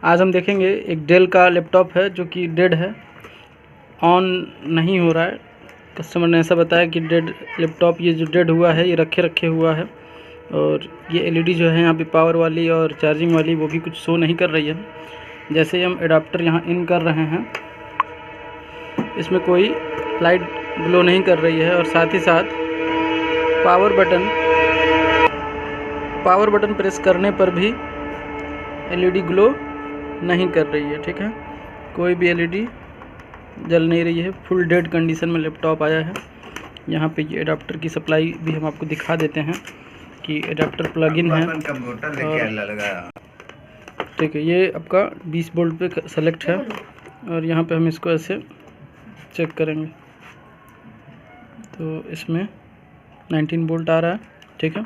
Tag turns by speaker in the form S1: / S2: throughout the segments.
S1: आज हम देखेंगे एक डेल का लैपटॉप है जो कि डेड है, ऑन नहीं हो रहा है। कस्टमर ने ऐसा बताया कि डेड लैपटॉप, ये जो डेड हुआ है ये रखे हुआ है, और ये एलईडी जो है यहाँ पे पावर वाली और चार्जिंग वाली वो भी कुछ शो नहीं कर रही है। जैसे ही हम एडाप्टर यहाँ इन कर रहे हैं इसमें कोई लाइट ग्लो नहीं कर रही है, और साथ ही साथ पावर बटन प्रेस करने पर भी एलईडी ग्लो नहीं कर रही है। ठीक है, कोई भी एलईडी जल नहीं रही है। फुल डेड कंडीशन में लैपटॉप आया है। यहाँ पे ये एडाप्टर की सप्लाई भी हम आपको दिखा देते हैं कि एडाप्टर प्लग इन है। ठीक है, ये आपका 20 वोल्ट पे सेलेक्ट है, और यहाँ पे हम इसको ऐसे चेक करेंगे तो इसमें 19 वोल्ट आ रहा है। ठीक है,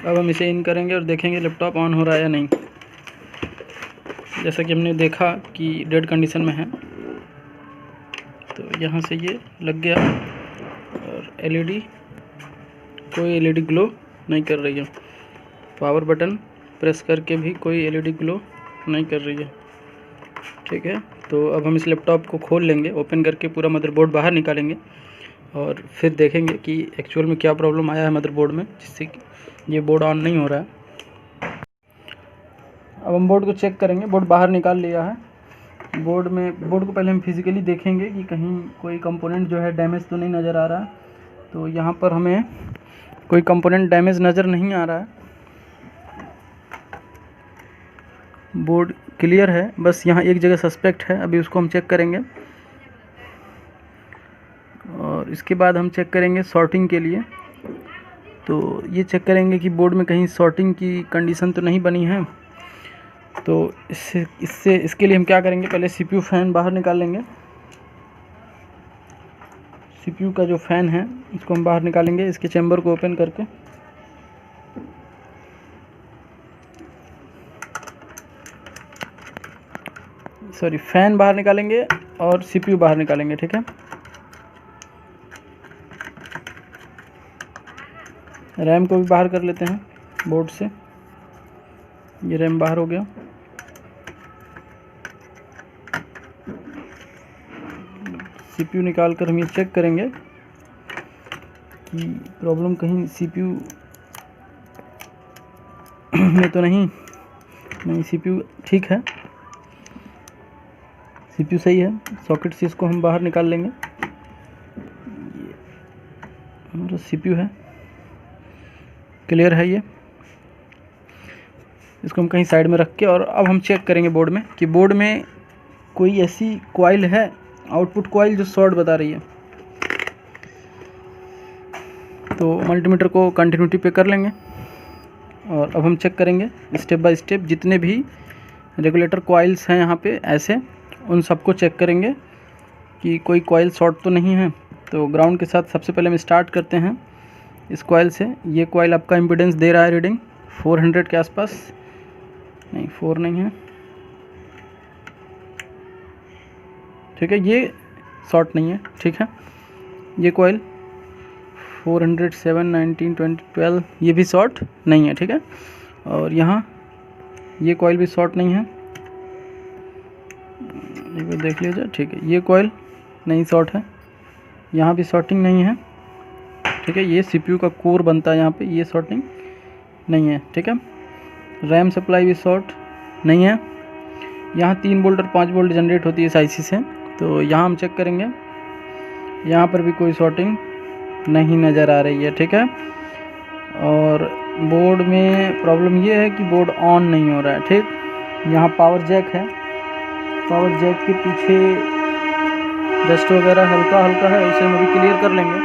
S1: अब हम इसे इन करेंगे और देखेंगे लैपटॉप ऑन हो रहा है या नहीं। जैसा कि हमने देखा कि डेड कंडीशन में है, तो यहाँ से ये लग गया और कोई एलईडी ग्लो नहीं कर रही है। पावर बटन प्रेस करके भी कोई एलईडी ग्लो नहीं कर रही है। ठीक है, तो अब हम इस लैपटॉप को खोल लेंगे, ओपन करके पूरा मदरबोर्ड बाहर निकालेंगे और फिर देखेंगे कि एक्चुअल में क्या प्रॉब्लम आया है मदरबोर्ड में, जिससे कि ये बोर्ड ऑन नहीं हो रहा है। अब हम बोर्ड को चेक करेंगे। बोर्ड बाहर निकाल लिया है। बोर्ड को पहले हम फिज़िकली देखेंगे कि कहीं कोई कंपोनेंट जो है डैमेज तो नहीं नज़र आ रहा है। तो यहाँ पर हमें कोई कंपोनेंट डैमेज नज़र नहीं आ रहा है। बोर्ड क्लियर है, बस यहाँ एक जगह सस्पेक्ट है, अभी उसको हम चेक करेंगे। और इसके बाद हम चेक करेंगे सॉर्टिंग के लिए। तो ये चेक करेंगे कि बोर्ड में कहीं सॉर्टिंग की कंडीशन तो नहीं बनी है। तो इसके लिए हम क्या करेंगे, पहले सीपीयू फ़ैन बाहर निकाल लेंगे। सीपीयू का जो फ़ैन है इसको हम बाहर निकालेंगे, इसके चैम्बर को ओपन करके। फ़ैन बाहर निकालेंगे और सीपीयू बाहर निकालेंगे। ठीक है, रैम को भी बाहर कर लेते हैं बोर्ड से। ये रैम बाहर हो गया। सीपीयू निकाल कर हम ये चेक करेंगे कि प्रॉब्लम कहीं सीपीयू में तो नहीं। सीपीयू ठीक है, सीपीयू सही है। सॉकेट से इसको हम बाहर निकाल लेंगे। हमारा सीपीयू है, क्लियर है ये। इसको हम कहीं साइड में रख के, और अब हम चेक करेंगे बोर्ड में कि बोर्ड में कोई ऐसी कॉइल है, आउटपुट कॉइल, जो शॉर्ट बता रही है। तो मल्टीमीटर को कंटिन्यूटी पे कर लेंगे, और अब हम चेक करेंगे स्टेप बाय स्टेप जितने भी रेगुलेटर कॉइल्स हैं यहाँ पे ऐसे, उन सबको चेक करेंगे कि कोई कॉइल शॉर्ट तो नहीं है। तो ग्राउंड के साथ सबसे पहले हम स्टार्ट करते हैं इस कॉइल से। ये कॉइल आपका इम्पीडेंस दे रहा है रीडिंग 400 के आसपास, नहीं 4 नहीं है। ठीक है, ये शॉर्ट नहीं है। ठीक है, ये कॉइल 400, 7, 19, 20, 12 ये भी शॉर्ट नहीं है। ठीक है, और यहाँ ये कॉइल भी शॉर्ट नहीं है, ये भी देख लीजिए। ठीक है, ये कॉइल नहीं शॉर्ट है, यहाँ भी शॉर्टिंग नहीं है। ठीक है, ये सीपीयू का कोर बनता है यहाँ पे, ये शॉर्टिंग नहीं है। ठीक है, रैम सप्लाई भी शॉर्ट नहीं है। यहाँ 3 वोल्ट और 5 वोल्ट जनरेट होती है इस आईसी से। तो यहाँ हम चेक करेंगे, यहाँ पर भी कोई शॉर्टिंग नहीं नज़र आ रही है। ठीक है, और बोर्ड में प्रॉब्लम ये है कि बोर्ड ऑन नहीं हो रहा है। ठीक, यहाँ पावर जैक है, पावर जैक के पीछे डस्ट वगैरह हल्का है, उसे हम अभी क्लियर कर लेंगे।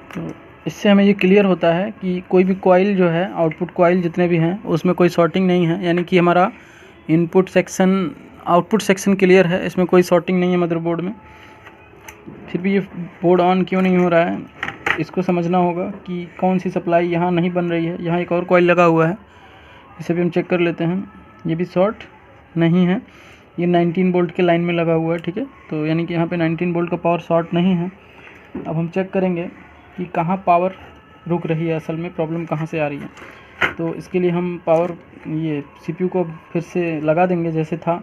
S1: तो इससे हमें ये क्लियर होता है कि कोई भी कॉइल जो है, आउटपुट कॉइल जितने भी हैं उसमें कोई शॉर्टिंग नहीं है, यानी कि हमारा आउटपुट सेक्शन क्लियर है, इसमें कोई शॉर्टिंग नहीं है मदरबोर्ड में। फिर भी ये बोर्ड ऑन क्यों नहीं हो रहा है, इसको समझना होगा कि कौन सी सप्लाई यहाँ नहीं बन रही है। यहाँ एक और कॉइल लगा हुआ है, इसे भी हम चेक कर लेते हैं। ये भी शॉर्ट नहीं है, ये 19 वोल्ट के लाइन में लगा हुआ है। ठीक है, तो यानी कि यहाँ पे 19 वोल्ट का पावर शॉर्ट नहीं है। अब हम चेक करेंगे कि कहाँ पावर रुक रही है, असल में प्रॉब्लम कहाँ से आ रही है। तो इसके लिए हम पावर ये CPU को फिर से लगा देंगे जैसे था।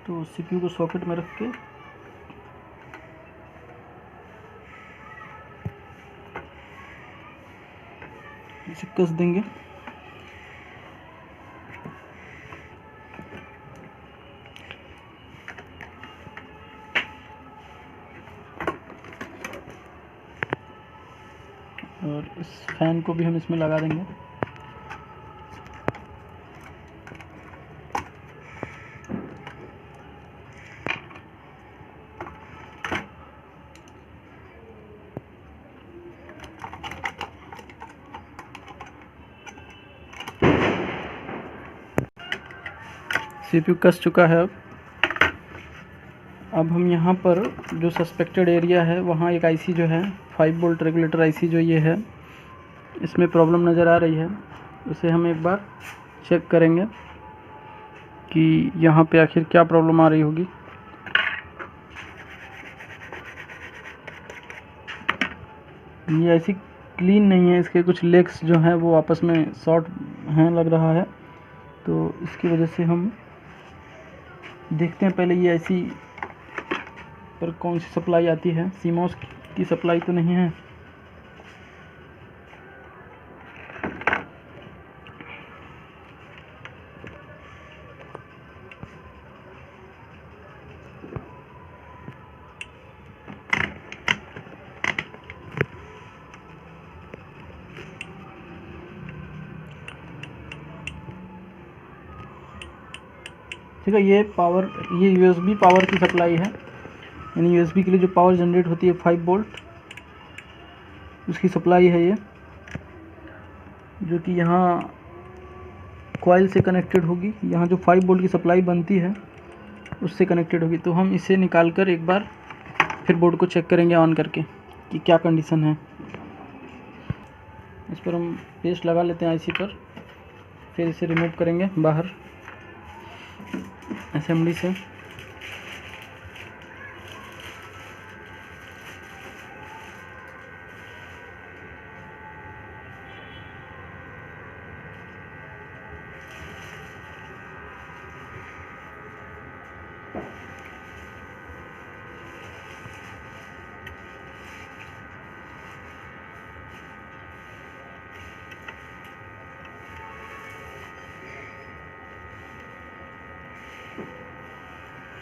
S1: तो CPU को सॉकेट में रख के इसे कस देंगे। और इस फैन को भी हम इसमें लगा देंगे। CPU कस चुका है। अब हम यहाँ पर जो सस्पेक्टेड एरिया है वहाँ एक IC जो है 5 वोल्ट रेगुलेटर IC जो ये है, इसमें प्रॉब्लम नज़र आ रही है। उसे हम एक बार चेक करेंगे कि यहाँ पे आखिर क्या प्रॉब्लम आ रही होगी। ये IC क्लीन नहीं है, इसके कुछ लेग्स जो हैं वो आपस में शॉर्ट हैं लग रहा है। तो इसकी वजह से हम देखते हैं पहले ये IC पर कौन सी सप्लाई आती है। CMOS की सप्लाई तो नहीं है। ठीक है, ये USB पावर की सप्लाई है, यानी USB के लिए जो पावर जनरेट होती है 5 वोल्ट उसकी सप्लाई है ये, जो कि यहाँ कॉइल से कनेक्टेड होगी। यहाँ जो 5 वोल्ट की सप्लाई बनती है उससे कनेक्टेड होगी। तो हम इसे निकाल कर एक बार फिर बोर्ड को चेक करेंगे ऑन करके कि क्या कंडीशन है। इस पर हम पेस्ट लगा लेते हैं IC पर, फिर इसे रिमूव करेंगे बाहर असेंबली से।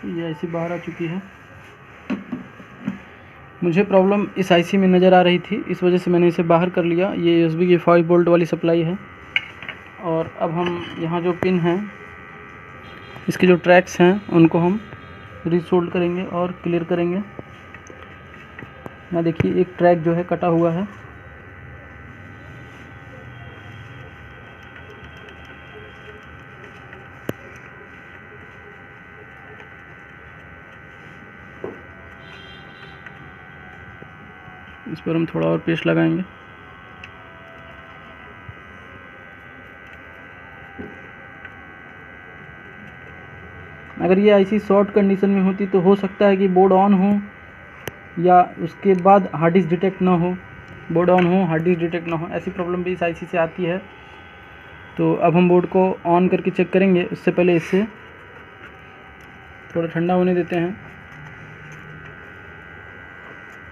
S1: ये IC बाहर आ चुकी है। मुझे प्रॉब्लम इस IC में नज़र आ रही थी, इस वजह से मैंने इसे बाहर कर लिया। ये USB की 5 वोल्ट वाली सप्लाई है। और अब हम यहाँ जो पिन हैं, इसके जो ट्रैक्स हैं उनको हम रीसोल्ड करेंगे और क्लियर करेंगे। यहाँ देखिए एक ट्रैक जो है कटा हुआ है। इस पर हम थोड़ा और पेस्ट लगाएंगे। अगर ये IC शॉर्ट कंडीशन में होती तो हो सकता है कि बोर्ड ऑन हो या उसके बाद हार्ड डिस्क डिटेक्ट ना हो, बोर्ड ऑन हो हार्ड डिस्क डिटेक्ट ना हो, ऐसी प्रॉब्लम भी इस IC से आती है। तो अब हम बोर्ड को ऑन करके चेक करेंगे। उससे पहले इसे थोड़ा ठंडा होने देते हैं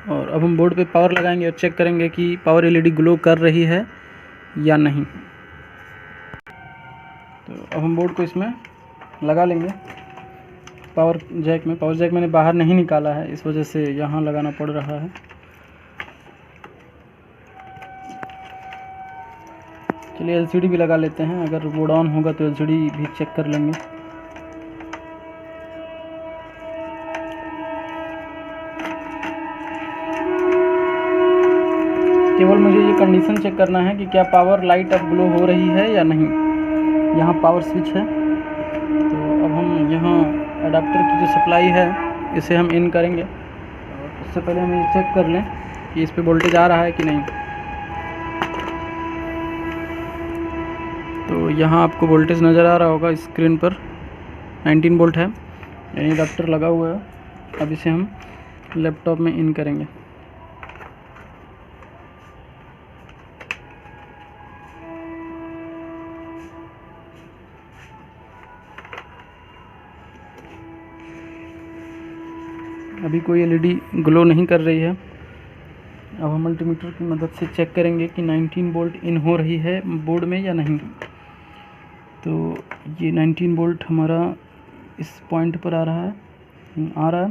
S1: और अब हम बोर्ड पे पावर लगाएंगे और चेक करेंगे कि पावर LED ग्लो कर रही है या नहीं। तो अब हम बोर्ड को इसमें लगा लेंगे पावर जैक में। पावर जैक मैंने बाहर नहीं निकाला है, इस वजह से यहाँ लगाना पड़ रहा है। चलिए LCD भी लगा लेते हैं, अगर बोर्ड ऑन होगा तो LCD भी चेक कर लेंगे। केवल मुझे ये कंडीशन चेक करना है कि क्या पावर लाइट अब ग्लो हो रही है या नहीं। यहाँ पावर स्विच है, तो अब हम यहाँ अडाप्टर की जो सप्लाई है इसे हम इन करेंगे। और उससे पहले हम ये चेक कर लें कि इस पे वोल्टेज आ रहा है कि नहीं। तो यहाँ आपको वोल्टेज नज़र आ रहा होगा स्क्रीन पर, 19 वोल्ट है, यानी अडाप्टर लगा हुआ है। अब इसे हम लैपटॉप में इन करेंगे। अभी कोई एलईडी ग्लो नहीं कर रही है। अब हम मल्टीमीटर की मदद से चेक करेंगे कि 19 वोल्ट इन हो रही है बोर्ड में या नहीं। तो ये 19 वोल्ट हमारा इस पॉइंट पर आ रहा है।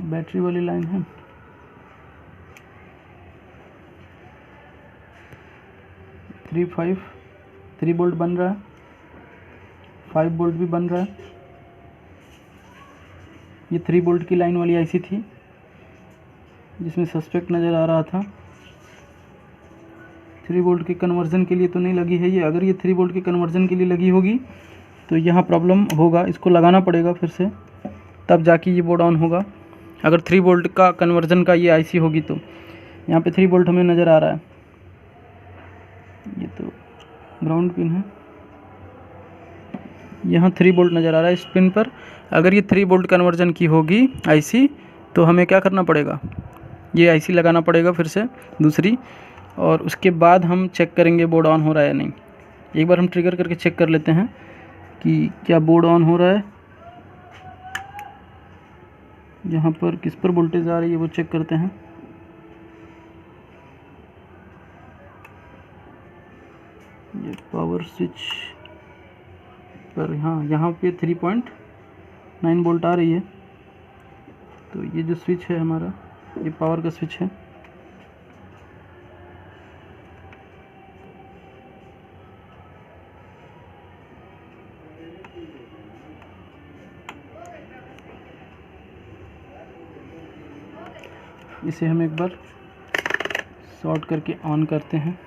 S1: बैटरी वाली लाइन है। थ्री वोल्ट बन रहा है, 5 वोल्ट भी बन रहा है। ये 3 वोल्ट की लाइन वाली आईसी थी जिसमें सस्पेक्ट नज़र आ रहा था। 3 वोल्ट के कन्वर्जन के लिए तो नहीं लगी है ये। अगर ये 3 वोल्ट के कन्वर्जन के लिए लगी होगी तो यहाँ प्रॉब्लम होगा, इसको लगाना पड़ेगा फिर से, तब जाके ये बोर्ड ऑन होगा। अगर 3 वोल्ट का कन्वर्जन का ये आईसी होगी तो यहाँ पे 3 वोल्ट हमें नज़र आ रहा है। ये तो ग्राउंड पिन है, यहाँ 3 वोल्ट नज़र आ रहा है इस पिन पर। अगर ये 3 वोल्ट कन्वर्जन की होगी आईसी तो हमें क्या करना पड़ेगा, ये आईसी लगाना पड़ेगा फिर से दूसरी, और उसके बाद हम चेक करेंगे बोर्ड ऑन हो रहा है या नहीं। एक बार हम ट्रिगर करके चेक कर लेते हैं कि क्या बोर्ड ऑन हो रहा है। यहाँ पर किस पर वोल्टेज आ रही है वो चेक करते हैं। ये पावर स्विच पर यहाँ पे 3.9 वोल्ट आ रही है। तो ये जो स्विच है हमारा, ये पावर का स्विच है। इसे हम एक बार शॉर्ट करके ऑन करते हैं।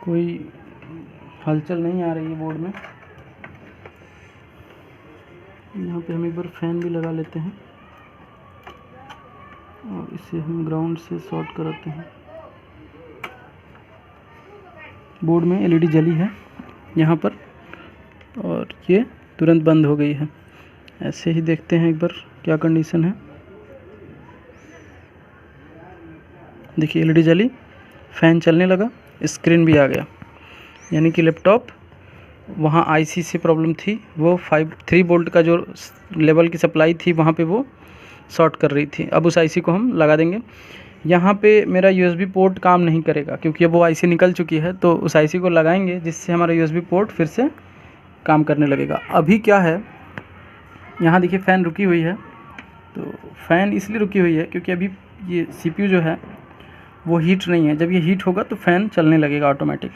S1: कोई हलचल नहीं आ रही है बोर्ड में। यहाँ पे हम एक बार फैन भी लगा लेते हैं और इसे हम ग्राउंड से शॉर्ट कराते हैं। बोर्ड में एलईडी जली है यहाँ पर और ये तुरंत बंद हो गई है। ऐसे ही देखते हैं एक बार क्या कंडीशन है। देखिए एलईडी जली, फैन चलने लगा, स्क्रीन भी आ गया, यानी कि लैपटॉप वहाँ आईसी से प्रॉब्लम थी। वो 3 वोल्ट का जो लेवल की सप्लाई थी वहाँ पे वो शॉर्ट कर रही थी। अब उस आईसी को हम लगा देंगे। यहाँ पे मेरा यूएसबी पोर्ट काम नहीं करेगा क्योंकि अब वो आईसी निकल चुकी है, तो उस आईसी को लगाएंगे जिससे हमारा यूएसबी पोर्ट फिर से काम करने लगेगा। अभी क्या है, यहाँ देखिए फ़ैन रुकी हुई है। तो फ़ैन इसलिए रुकी हुई है क्योंकि अभी ये सीपीयू जो है वो हीट नहीं है। जब ये हीट होगा तो फ़ैन चलने लगेगा ऑटोमेटिक।